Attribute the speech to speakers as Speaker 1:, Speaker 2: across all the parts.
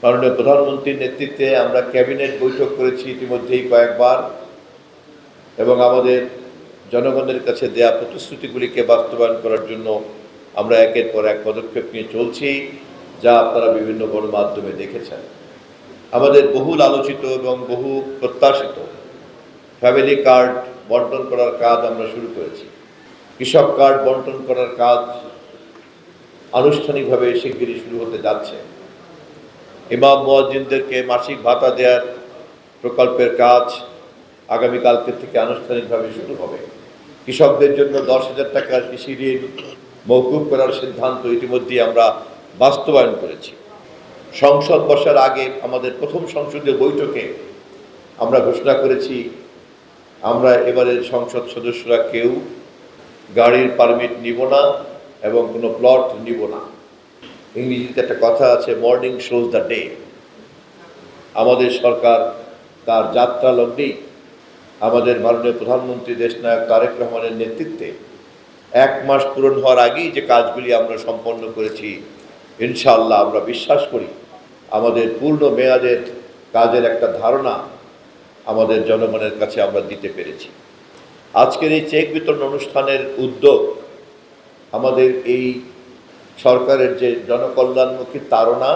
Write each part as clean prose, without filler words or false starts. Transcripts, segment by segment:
Speaker 1: মাননীয় প্রধানমন্ত্রীর নেতৃত্বে আমরা ক্যাবিনেট বৈঠক করেছি ইতিমধ্যেই কয়েকবার, এবং আমাদের জনগণের কাছে দেয়া প্রতিশ্রুতিগুলিকে বাস্তবায়ন করার জন্য আমরা একের পর এক পদক্ষেপ নিয়ে চলছি, যা আপনারা বিভিন্ন গণমাধ্যমে দেখেছেন। আমাদের বহুল আলোচিত এবং বহু প্রত্যাশিত ফ্যামিলি কার্ড বন্টন করার কাজ আমরা শুরু করেছি। কৃষক কার্ড বন্টন করার কাজ আনুষ্ঠানিকভাবে শিগগিরই শুরু হতে যাচ্ছে। ইমাম মুয়াজ্জিনদেরকে মাসিক ভাতা দেওয়ার প্রকল্পের কাজ আগামীকালকে থেকে আনুষ্ঠানিকভাবে শুরু হবে। কৃষকদের জন্য 10,000 টাকার কৃষি ঋণ মওকুফ করার সিদ্ধান্ত ইতিমধ্যেই আমরা বাস্তবায়ন করেছি। সংসদ বসার আগে আমাদের প্রথম সংসদীয় বৈঠকে আমরা ঘোষণা করেছি, আমরা এবারের সংসদ সদস্যরা কেউ গাড়ির পারমিট নিব না এবং কোনো প্লট নিব না। ইংরেজিতে একটা কথা আছে, মর্নিং শোজ দ্য ডে। আমাদের সরকার তার যাত্রা লগ্নেই আমাদের মাননীয় প্রধানমন্ত্রী দেশনায়ক তারেক রহমানের নেতৃত্বে 1 মাস পূরণ হওয়ার আগেই যে কাজগুলি আমরা সম্পন্ন করেছি, ইনশাআল্লাহ আমরা বিশ্বাস করি আমাদের পূর্ণ মেয়াদের কাজের একটা ধারণা আমাদের জনগণের কাছে আমরা দিতে পেরেছি। আজকের এই চেক বিতরণ অনুষ্ঠানের উদ্যোগ আমাদের এই সরকারের যে জনকল্যাণমুখী তাড়না,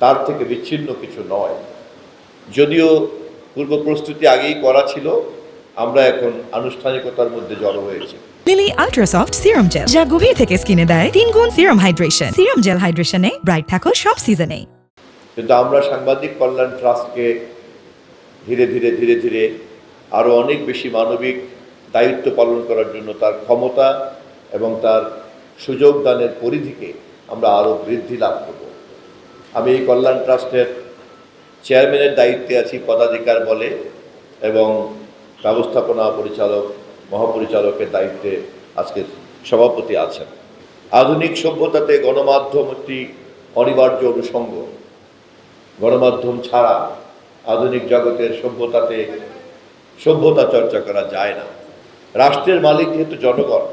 Speaker 1: তার থেকে বিচ্ছিন্ন কিছু নয়। যদিও পূর্ব প্রস্তুতি আগেই করা ছিল, আমরা এখন আনুষ্ঠানিকতার মধ্যে জড়ো হয়েছি।
Speaker 2: Lily ultra soft serum gel, যা গভীর থেকে স্কিনে দেয় 3 গুণ সিরাম হাইড্রেশন। সিরাম জেল হাইড্রেশনে ব্রাইট থাকো সব সিজনে।
Speaker 1: কিন্তু আমরা সাংবাদিক কল্যাণ ট্রাস্টকে ধীরে ধীরে আরও অনেক বেশি মানবিক দায়িত্ব পালন করার জন্য তার ক্ষমতা এবং তার সুযোগ দানের পরিধিকে আমরা আরও বৃদ্ধি লাভ করব। আমি এই কল্যাণ ট্রাস্টের চেয়ারম্যানের দায়িত্বে আছি পদাধিকার বলে, এবং ব্যবস্থাপনা পরিচালক মহাপরিচালকের দায়িত্বে আজকের সভাপতি আছেন। আধুনিক সভ্যতাতে গণমাধ্যম একটি অনিবার্য অনুষঙ্গ। গণমাধ্যম ছাড়া আধুনিক জগতের সভ্যতা চর্চা করা যায় না। রাষ্ট্রের মালিক যেহেতু জনগণ,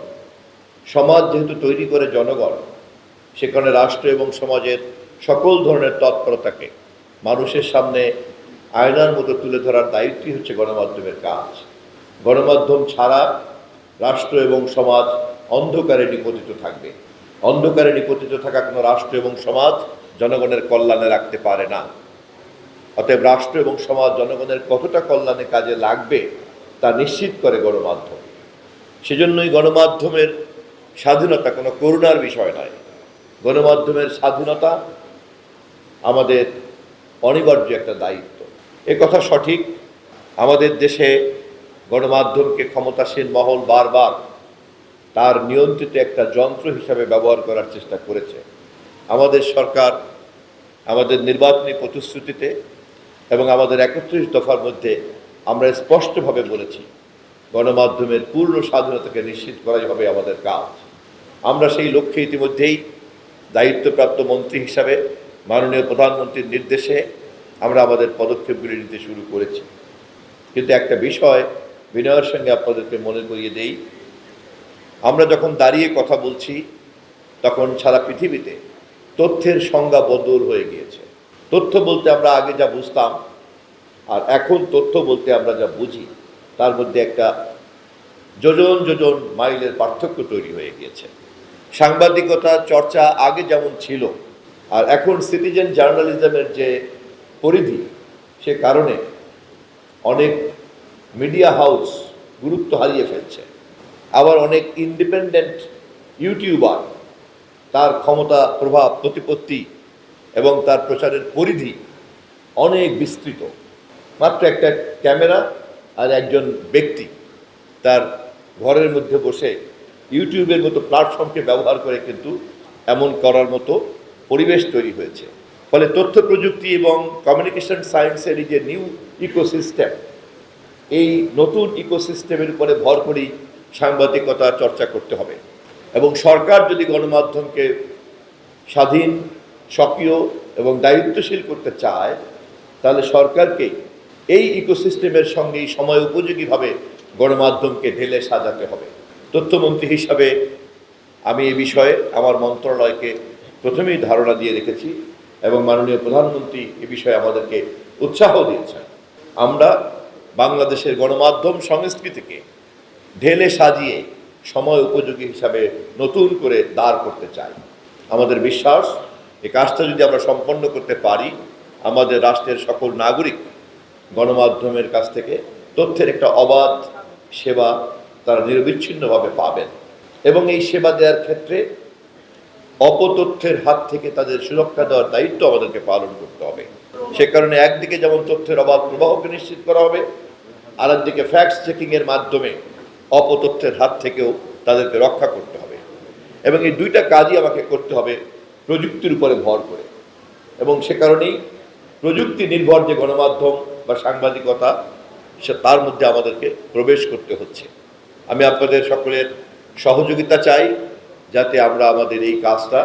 Speaker 1: সমাজ যেহেতু তৈরি করে জনগণ, সেখানে রাষ্ট্র এবং সমাজের সকল ধরনের তৎপরতাকে মানুষের সামনে আয়নার মতো তুলে ধরার দায়িত্বই হচ্ছে গণমাধ্যমের কাজ। গণমাধ্যম ছাড়া রাষ্ট্র এবং সমাজ অন্ধকারে নিপতিত থাকবে। অন্ধকারে নিপতিত থাকা কোনো রাষ্ট্র এবং সমাজ জনগণের কল্যাণে রাখতে পারে না। অতএব রাষ্ট্র এবং সমাজ জনগণের কতটা কল্যাণে কাজে লাগবে তা নিশ্চিত করে গণমাধ্যম। সেজন্যই গণমাধ্যমের স্বাধীনতা কোনো করুণার বিষয় নয়। গণমাধ্যমের স্বাধীনতা আমাদের অনিবার্য একটা দায়িত্ব। এ কথা সঠিক, আমাদের দেশে গণমাধ্যমকে ক্ষমতাসীন মহল বারবার তার নিয়ন্ত্রিত একটা যন্ত্র হিসাবে ব্যবহার করার চেষ্টা করেছে। আমাদের সরকার আমাদের নির্বাচনী প্রতিশ্রুতিতে এবং আমাদের 31 দফার মধ্যে আমরা স্পষ্টভাবে বলেছি, গণমাধ্যমের পূর্ণ স্বাধীনতাকে নিশ্চিত করাই হবে আমাদের কাজ। আমরা সেই লক্ষ্যে ইতিমধ্যেই দায়িত্বপ্রাপ্ত মন্ত্রী হিসাবে মাননীয় প্রধানমন্ত্রীর নির্দেশে আমরা আমাদের পদক্ষেপগুলি নিতে শুরু করেছি। কিন্তু একটা বিষয় বিনয়ের সঙ্গে আপনাদেরকে মনে করিয়ে দেই, আমরা যখন দাঁড়িয়ে কথা বলছি তখন সারা পৃথিবীতে তথ্যের সংজ্ঞা বদল হয়ে গিয়েছে। তথ্য বলতে আমরা আগে যা বুঝতাম আর এখন তথ্য বলতে আমরা যা বুঝি, তার মধ্যে একটা যোজন মাইলের পার্থক্য তৈরি হয়ে গিয়েছে। সাংবাদিকতার চর্চা আগে যেমন ছিল আর এখন সিটিজেন জার্নালিজমের যে পরিধি, সে কারণে অনেক মিডিয়া হাউস গুরুত্ব হারিয়ে ফেলছে। আবার অনেক ইন্ডিপেন্ডেন্ট ইউটিউবার তার ক্ষমতা, প্রভাব, প্রতিপত্তি এবং তার প্রচারের পরিধি অনেক বিস্তৃত। মাত্র একটা ক্যামেরা আর একজন ব্যক্তি তার ঘরের মধ্যে বসে ইউটিউবের মতো প্ল্যাটফর্মকে ব্যবহার করে কিন্তু এমন করার মতো পরিবেশ তৈরি হয়েছে। ফলে তথ্য প্রযুক্তি এবং কমিউনিকেশন সায়েন্সের এই যে নিউ ইকোসিস্টেম, এই নতুন ইকোসিস্টেমের উপরে ভর করেই সাংবাদিকতা চর্চা করতে হবে। এবং সরকার যদি গণমাধ্যমকে স্বাধীন, সক্রিয় এবং দায়িত্বশীল করতে চায়, তাহলে সরকারকে এই ইকোসিস্টেমের সঙ্গেই সময় উপযোগীভাবে গণমাধ্যমকে ঢেলে সাজাতে হবে। তথ্যমন্ত্রী হিসাবে আমি এ বিষয়ে আমার মন্ত্রণালয়কে প্রথমেই ধারণা দিয়ে রেখেছি এবং মাননীয় প্রধানমন্ত্রী এ বিষয়ে আমাদেরকে উৎসাহ দিয়েছেন। আমরা বাংলাদেশের গণমাধ্যম সংস্কৃতিকে ঢেলে সাজিয়ে সময় উপযোগী হিসাবে নতুন করে দাঁড় করতে চাই। আমাদের বিশ্বাস এই কাজটা যদি আমরা সম্পন্ন করতে পারি, আমাদের রাষ্ট্রের সকল নাগরিক গণমাধ্যমের কাছ থেকে তথ্যের একটা অবাধ সেবা তারা নিরবিচ্ছিন্নভাবে পাবেন এবং এই সেবা দেওয়ার ক্ষেত্রে অপতথ্যের হাত থেকে তাদের সুরক্ষা দেওয়ার দায়িত্ব আমাদেরকে পালন করতে হবে। সে কারণে একদিকে যেমন তথ্যের অবাধ প্রবাহকে নিশ্চিত করা হবে, আর একদিকে ফ্যাক্ট চেকিংয়ের মাধ্যমে অপতথ্যের হাত থেকেও তাদেরকে রক্ষা করতে হবে। এবং এই দুইটা কাজই আমাকে করতে হবে প্রযুক্তির উপরে ভর করে। এবং সে কারণেই প্রযুক্তি নির্ভর যে গণমাধ্যম বা সাংবাদিকতা, সে তার মধ্যে আমাদেরকে প্রবেশ করতে হচ্ছে। আমি আপনাদের সকলের সহযোগিতা চাই যাতে আমরা আমাদের এই কাজটা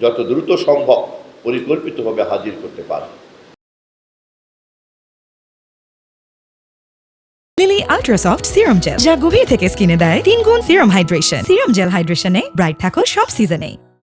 Speaker 1: যত দ্রুত সম্ভব পরিকল্পিতভাবে হাজির করতে পারি।
Speaker 2: Lily ultra soft serum gel, যা গভীর থেকে স্কিনে দেয় 3 গুণ সিরাম হাইড্রেশন। সিরাম জেল হাইড্রেশনে ব্রাইট থাকো সব সিজনে।